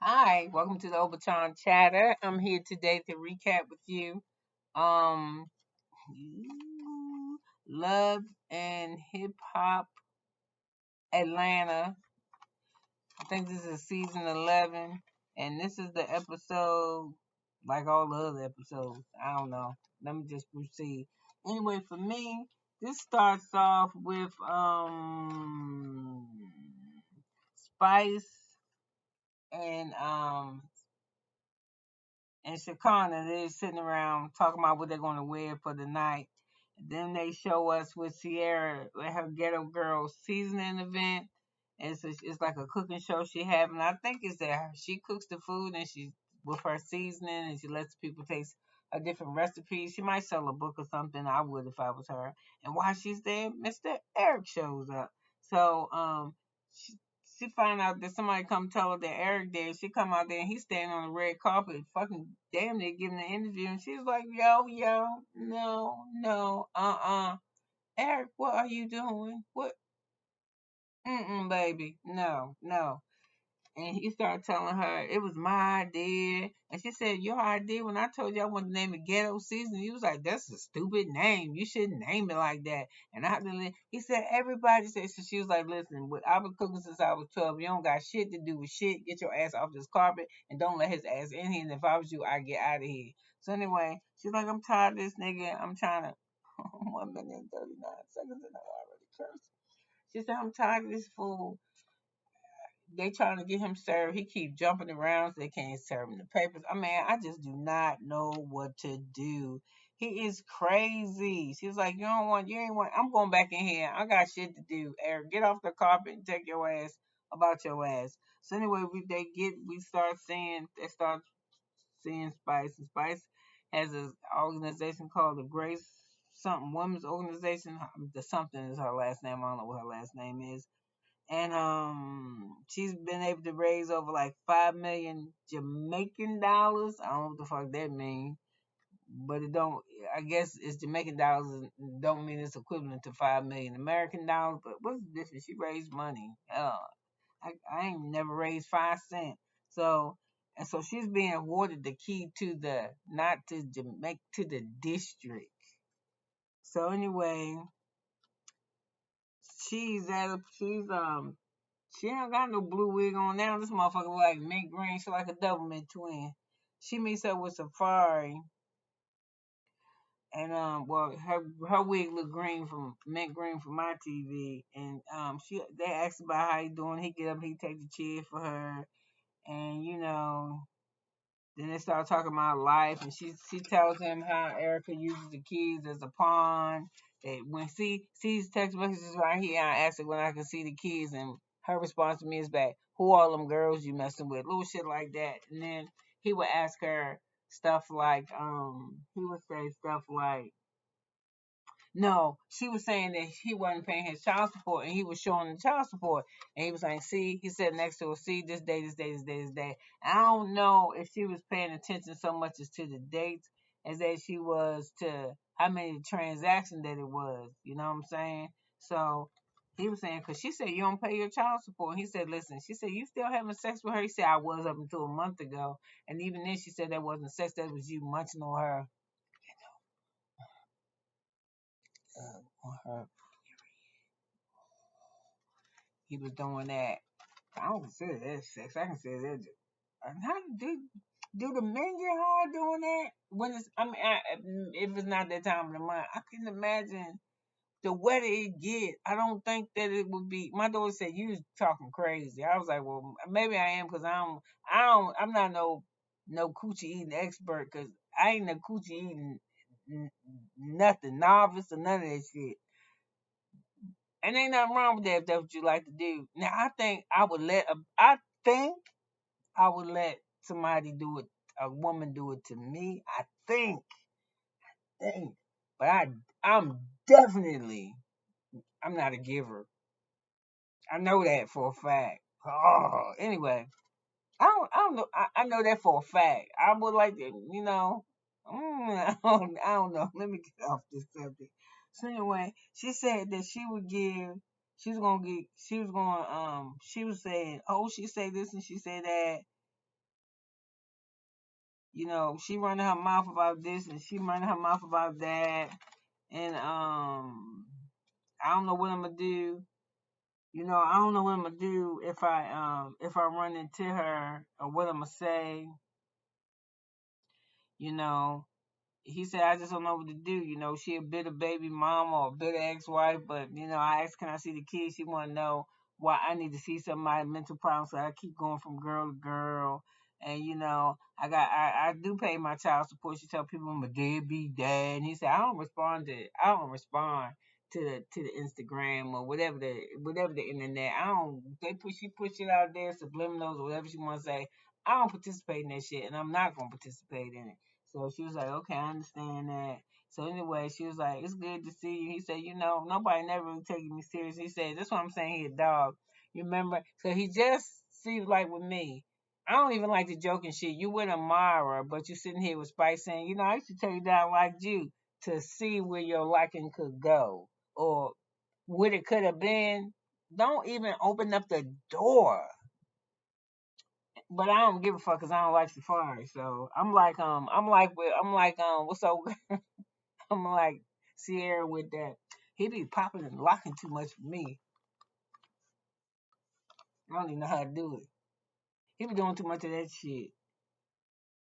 Hi, welcome to the Overtime Chatter. I'm here today to recap with you. Um, Love and Hip Hop Atlanta. I think this is season 11, and this is the episode, like all the other episodes. I don't know. Let me just proceed. Anyway, for me, this starts off with Spice and and Shakana, they're sitting around talking about what they're going to wear for the night. Then they show us with Sierra with her Ghetto Girls seasoning event. It's like a cooking show she having. I think it's that she cooks the food and she with her seasoning and she lets people taste a different recipe. She might sell a book or something. I would if I was her. And while she's there, Mr. Eric shows up. So she find out that somebody come tell her that Eric there. She come out there and he's standing on the red carpet, fucking damn near giving an interview. And she's like, yo, no, Eric, what are you doing? What? Baby, no. And he started telling her it was my idea. And she said, your idea when I told you I wanted to name it Ghetto Season, you was like, that's a stupid name. You shouldn't name it like that. And he said, everybody said, so she was like, listen, I've been cooking since I was 12. You don't got shit to do with shit. Get your ass off this carpet and don't let his ass in here. And if I was you, I'd get out of here. So anyway, she's like, I'm tired of this nigga. I'm trying to, 1 minute and 39 seconds and I already cursed. She said, I'm tired of this fool. They trying to get him served. He keep jumping around so they can't serve him the papers. I mean, I just do not know what to do. He is crazy. She's like, you ain't want. I'm going back in here. I got shit to do. Eric, get off the carpet and take your ass about your ass. So anyway, they start seeing Spice, and Spice has an organization called the Grace something Women's Organization. The something is her last name. I don't know what her last name is, and she's been able to raise over like 5 million Jamaican dollars. I don't know what the fuck that means, but it don't. I guess it's Jamaican dollars. Don't mean it's equivalent to 5 million American dollars. But what's the difference? She raised money. I ain't never raised 5 cents. So and so she's being awarded the key to the not to Jamaica to the district. So anyway, she ain't got no blue wig on now. This motherfucker like mint green. She like a double mint twin. She meets up with Safari, and well, her wig look green from mint green from my TV, and they asked about how he doing. He get up, he take the chair for her, and then they start talking about life, and she tells him how Erica uses the keys as a pawn. That when she sees text messages right here, I ask her when I can see the keys, and her response to me is back, "Who all them girls you messing with?" Little shit like that. And then he would ask her stuff like, he would say stuff like, no, she was saying that he wasn't paying his child support, and he was showing the child support, and he was like, "See," he said next to her, "See, this day, this day, this day, this day." I don't know if she was paying attention so much as to the dates as that she was to how many transactions that it was. You know what I'm saying? So he was saying, because she said you don't pay your child support. He said, listen, she said you still having sex with her. He said I was up until a month ago, and even then she said that wasn't sex. That was you munching on her. He was doing that. I don't consider that sex. I consider that. How do the men get hard doing that? When it's, I mean, if it's not that time of the month, I can imagine the wetter it get. I don't think that it would be. My daughter said you was talking crazy. I was like, well, maybe I am because I'm not no coochie eating expert because I ain't no coochie eating nothing novice or none of that shit. And ain't nothing wrong with that if that's what you like to do. Now I think I would let somebody do it, a woman do it to me. Think, but I'm definitely, I'm not a giver. I know that for a fact. Oh, anyway, I don't know. I know that for a fact. I would like to, I don't know. Let me get off this subject. So anyway, she said that she would give. She was gonna get. She was going. She was saying, oh, she said this and she said that. She running her mouth about this and she running her mouth about that. And I don't know what I'm gonna do. I don't know what I'm gonna do if I run into her or what I'm gonna say. You know, he said, I just don't know what to do. She a bitter baby mama or a bitter ex-wife, but I asked, can I see the kids? She want to know why I need to see some of my mental problems. So I keep going from girl to girl, and I do pay my child support. She tell people I'm a deadbeat dad, and he said I don't respond to the Instagram or whatever the internet. I don't she push it out there subliminals or whatever she want to say. I don't participate in that shit, and I'm not gonna participate in it. So she was like, okay, I understand that. So anyway, she was like, it's good to see you. He said, nobody never really taking me serious. He said, that's what I'm saying. He a dog. You remember? So he just seems like with me. I don't even like the joking shit. You with Amara, but you sitting here with Spice saying, I used to tell you that I liked you to see where your liking could go or what it could have been. Don't even open up the door. But I don't give a fuck because I don't like Safari. So what's so I'm like Sierra with that. He be popping and locking too much for me. I don't even know how to do it. He be doing too much of that shit.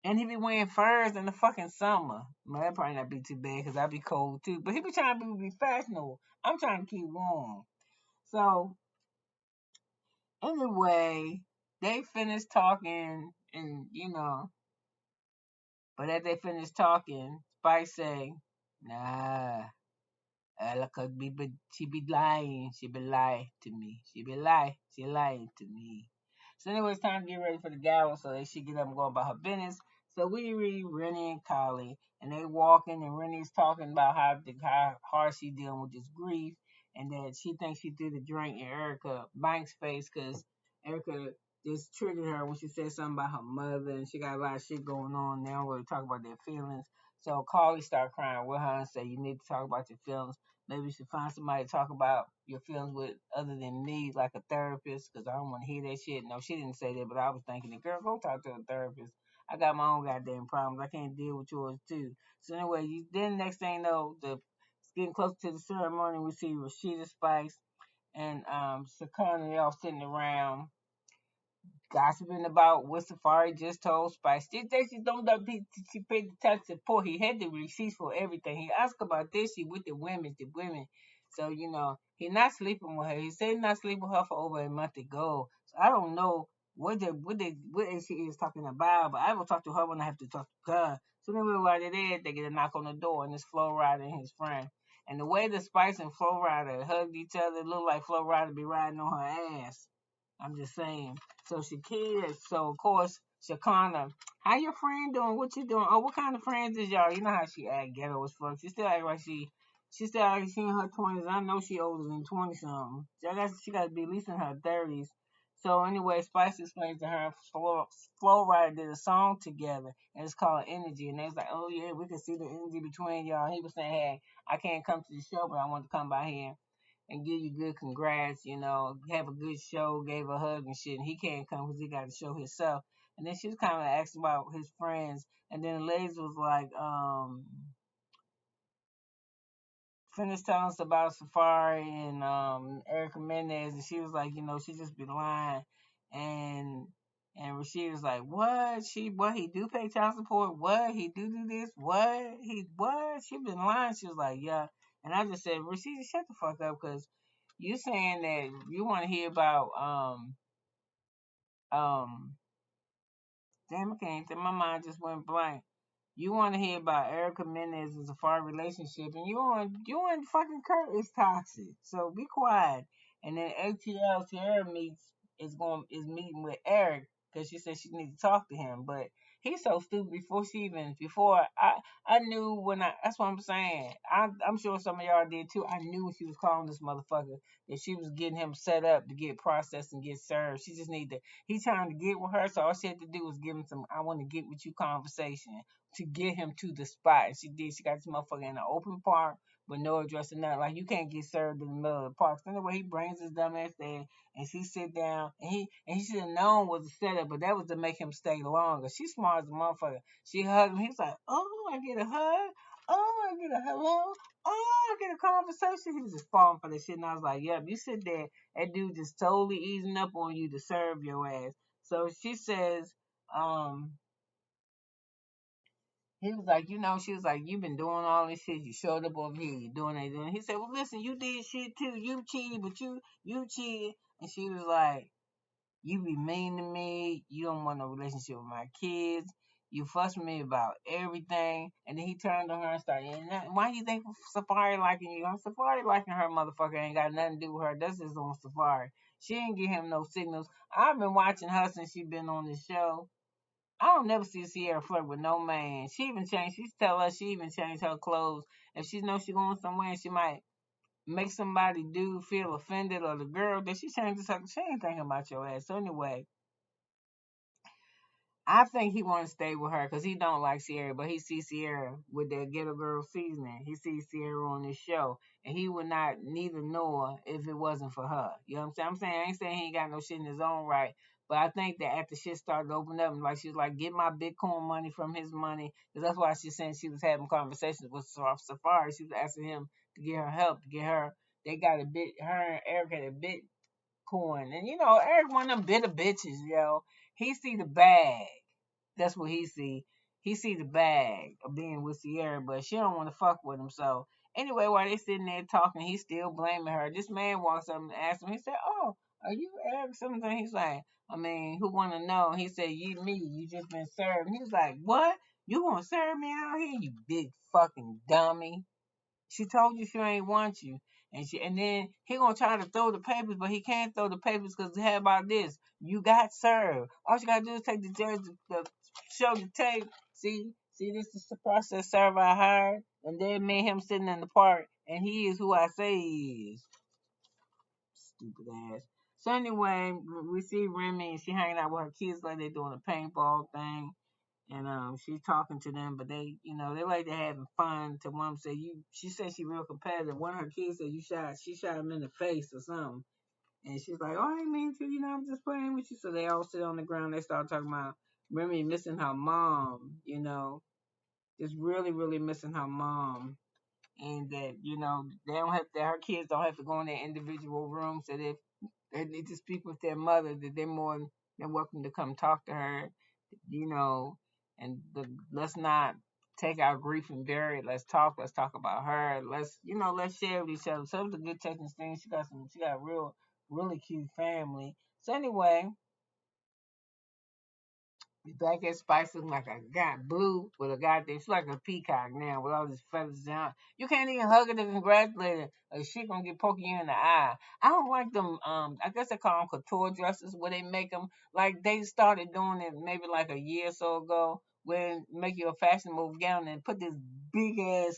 And he be wearing furs in the fucking summer. Well, that probably not be too bad because I be cold too. But he be trying to be fashionable. I'm trying to keep warm. So anyway, they finished talking and but as they finished talking, Spice say, nah, Ella could be, but she be lying. She be lying to me. She be lying. She lying to me. So anyway, it's time to get ready for the gavel so that she get up and go about her business. So we read Rennie and Collie, and they walking, and Rennie's talking about how hard she dealing with this grief, and that she thinks she threw the drink in Erica Banks' face because Erica just triggered her when she said something about her mother, and she got a lot of shit going on. They don't really talk about their feelings. So Carly started crying with her and said, "You need to talk about your feelings. Maybe you should find somebody to talk about your feelings with other than me, like a therapist, because I don't want to hear that shit." No, she didn't say that, but I was thinking, girl, go talk to a therapist. I got my own goddamn problems. I can't deal with yours too. So anyway, then next thing you know, it's getting close to the ceremony. We see Rashida Spice and Sakana, they all sitting around gossiping about what Safari just told Spice. She thinks she don't know she paid the tax support. He had the receipts for everything. He asked about this. She with the women. So he not sleeping with her. He said he not sleeping with her for over a month ago. So I don't know what she is talking about. But I will talk to her when I have to talk to her. So then we while they're there, they get a knock on the door, and it's Flo Rida and his friend. And the way the Spice and Flo Rida hugged each other, it looked like Flo Rida be riding on her ass. I'm just saying. So of course, Shakana, how your friend doing? What you doing? Oh, what kind of friends is y'all? You know how she act ghetto as fuck. She still act like she still act like she in her 20s. I know she older than 20 something. She got to be at least in her 30s. So anyway, Spice explains to her Flow Rider did a song together and it's called Energy. And they was like, oh yeah, we can see the energy between y'all. He was saying, hey, I can't come to the show, but I want to come by here and give you good congrats, have a good show, gave a hug and shit. And he can't come because he got to show himself. And then she was kind of asking about his friends. And then Liz was like, finished telling us about Safari and Erica Mendez. And she was like, she just be lying. And and Rashid was like, what? He do pay child support? What? He do this? What? She been lying. She was like, yeah. And I just said, Rashid, shut the fuck up because you saying that you want to hear about um damn, I can't think. My mind just went blank. You want to hear about Erica Mendez's far relationship, and you and fucking Kurt is toxic. So be quiet. And then ATL Sierra is meeting with Eric because she said she needs to talk to him, but he's so stupid. Before I knew when I that's what I'm saying. I'm sure some of y'all did too. I knew when she was calling this motherfucker that she was getting him set up to get processed and get served. She just need to. He's trying to get with her, so all she had to do was give him some "I want to get with you" conversation to get him to the spot. And she did. She got this motherfucker in an open park with no address or nothing. Like you can't get served in the middle of the park. So anyway, he brings his dumb ass there, and she sit down, and he should have known was a setup, but that was to make him stay longer. She smart as a motherfucker. She hugged him. He's like, oh, I get a hug. Oh, I get a hello. Oh, I get a conversation. He was just falling for the shit, and I was like, yep, you sit there. That dude just totally easing up on you to serve your ass. So she says, um, he was like, she was like, you've been doing all this shit. You showed up over here. You doing that. Doing. He said, well, listen, you did shit too. You cheated, but you cheated. And she was like, you be mean to me. You don't want no relationship with my kids. You fuss with me about everything. And then he turned on her and started, why do you think Safari liking you? Safari liking her motherfucker ain't got nothing to do with her. That's just on Safari. She ain't give him no signals. I've been watching her since she been on this show. I don't never see Sierra flirt with no man. She even changed. She tell us she even changed her clothes. If she knows she going somewhere and she might make somebody do feel offended or the girl that she changes her. She ain't thinking about your ass. So anyway, I think he want to stay with her because he don't like Sierra, but he sees Sierra with that Ghetto Girl seasoning. He sees Sierra on this show, and he would not neither nor if it wasn't for her. You know what I'm saying? I ain't saying he ain't got no shit in his own right, but I think that after shit started to open up, and like she was like, get my Bitcoin money from his money, because that's why she's saying she was having conversations with Safari. She was asking him to get her help, to get her. They got a bit. Her and Eric had a Bitcoin, and Eric one of them bitter bitches, yo. He see the bag. That's what he see. He see the bag of being with Sierra, but she don't want to fuck with him. So anyway, while they sitting there talking, he's still blaming her. This man walks up and asks him. He said, "Oh, are you Eric?" Something. He's like, "I mean, who want to know?" He said, "You, me. You just been served." And he was like, "What? You gonna serve me out here? You big fucking dummy." She told you she ain't want you. And then he gonna try to throw the papers, but he can't throw the papers because how about this? You got served. All you gotta do is take the judge to show the tape. See, this is the process server I hired, and then me and him sitting in the park, and he is who I say he is. Stupid ass. So anyway, we see Remy and she hanging out with her kids like they doing a paintball thing. And she's talking to them, but they like to having fun. To one say she said she real competitive. One of her kids said she shot him in the face or something, and she's like, oh, I ain't mean to, I'm just playing with you. So they all sit on the ground. They start talking about Remy missing her mom, just really, really missing her mom, and that they don't have that her kids don't have to go in their individual rooms. That if they need to speak with their mother, that they're more than welcome to come talk to her, you know, and let's not take our grief and bury it. Let's talk. Let's talk about her. Let's share with each other. So it was a good touching thing. She got a really cute family. So anyway, Black as Spice looking like a guy blue with a goddamn, she's like a peacock now with all these feathers down. You can't even hug her to congratulate her, or she gonna get poking you in the eye. I don't like them. I guess they call them couture dresses, where they make them like they started doing it maybe like a year or so ago, where make you a fashionable gown and put this big ass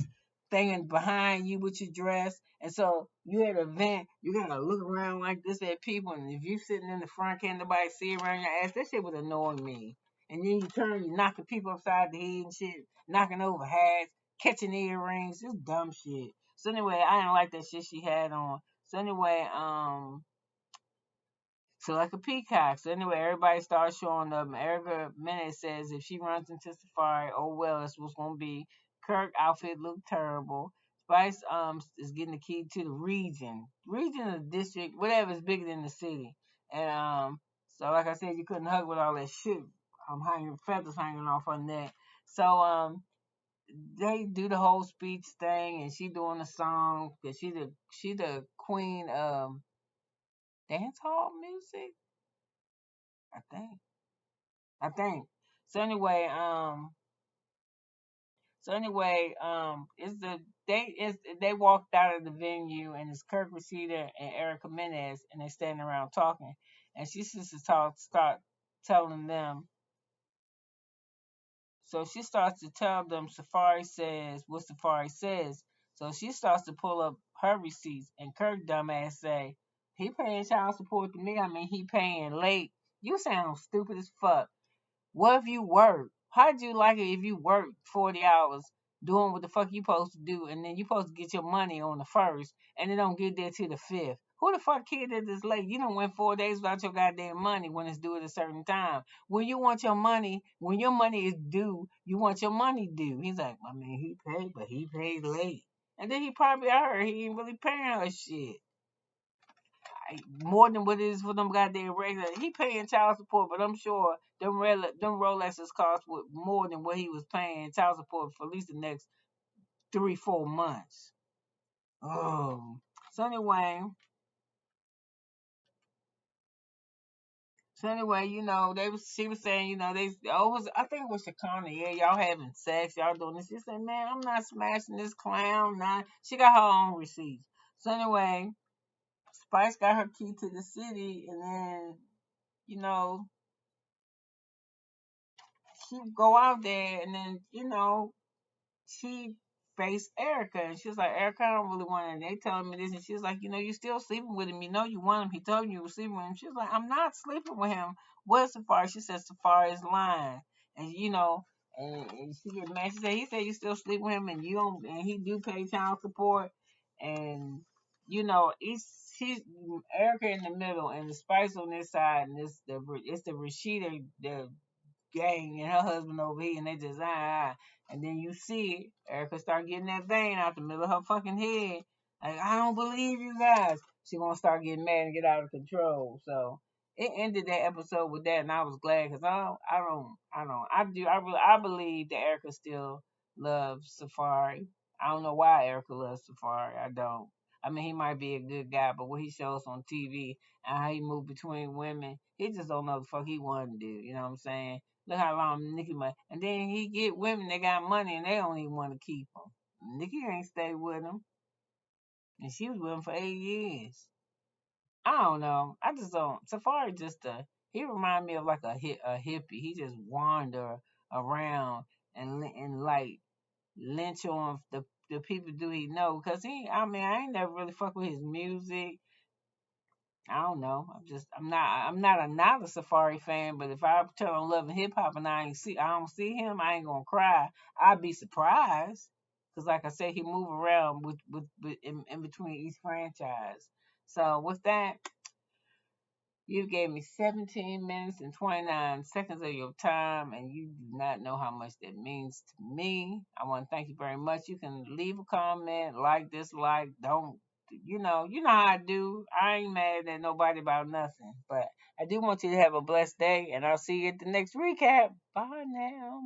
thing in behind you with your dress, and so you at an event, you gotta look around like this at people, and if you sitting in the front, can't nobody see around your ass. That shit would annoy me. And then you turn, you knocking people upside the head and shit, knocking over hats, catching earrings, just dumb shit. So anyway, I didn't like that shit she had on. So anyway, so like a peacock. So anyway, everybody starts showing up. And Erica Minute says if she runs into Safari, oh well, that's what's gonna be. Kirk outfit looked terrible. Spice is getting the key to the region of the district, whatever is bigger than the city. And so like I said, you couldn't hug with all that shit. Hanging feathers hanging off her neck. So they do the whole speech thing, and she doing the song because she the queen of dance hall music. I think. I think. So anyway, it's they walked out of the venue and it's Kirk Rashida and Erica Menez and they standing around talking, and she just to start telling them. So she starts to tell them Safari says what Safari says. So she starts to pull up her receipts, and Kirk dumbass say he paying child support to me. I mean he paying late. You sound stupid as fuck. What if you work? How'd you like it if you worked 40 hours doing what the fuck you supposed to do, and then you supposed to get your money on the first, and it don't get there till the fifth. Who the fuck kid that is late? You don't went 4 days without your goddamn money when it's due at a certain time. When you want your money, when your money is due, you want your money due. He's like, I mean, he paid, but he paid late. And then he probably, I heard he ain't really paying her shit. More than what it is for them goddamn regular. He paying child support, but I'm sure them Rolexes cost more than what he was paying child support for at least the next 3-4 months. Oh, so anyway, she was saying, I think it was Shakana, yeah, y'all having sex, y'all doing this. She said, man, I'm not smashing this clown. Not. She got her own receipts. So anyway, Spice got her key to the city, and then you know she go out there, and then she faced Erica, and she was like, Erica, I don't really want it. And they telling me this, and she was like, you still sleeping with him. You know you want him. He told you you were sleeping with him. She was like, I'm not sleeping with him. Where's Safari? She said Safari is lying, and and she get mad. She said he said you still sleep with him, and you don't, and he do pay child support, and she's Erica in the middle, and the Spice on this side, and it's the Rashida, the gang and her husband over here, and they just and then you see it, Erica start getting that vein out the middle of her fucking head. Like, I don't believe you guys. She gonna start getting mad and get out of control. So it ended that episode with that, and I was glad because I believe that Erica still loves Safari. I don't know why Erica loves Safari. I don't. I mean, he might be a good guy, but what he shows on TV and how he move between women, he just don't know what the fuck he want to do. You know what I'm saying? Look how long Nikki money. And then he get women that got money and they don't even want to keep him. Nikki ain't stay with him. And she was with him for 8 years. I don't know. I just don't. Safari he remind me of like a hippie. He just wander around and like lynch on the people do he know. Cause I ain't never really fuck with his music. I don't know. I'm not a Safari fan, but if I turn on Love and Hip Hop and I don't see him, I ain't gonna cry. I'd be surprised, cause like I said, he move around in between each franchise. So with that, you gave me 17 minutes and 29 seconds of your time, and you do not know how much that means to me. I want to thank you very much. You can leave a comment, like, dislike, don't, how I do. I ain't mad at nobody about nothing, but I do want you to have a blessed day, and I'll see you at the next recap. Bye now.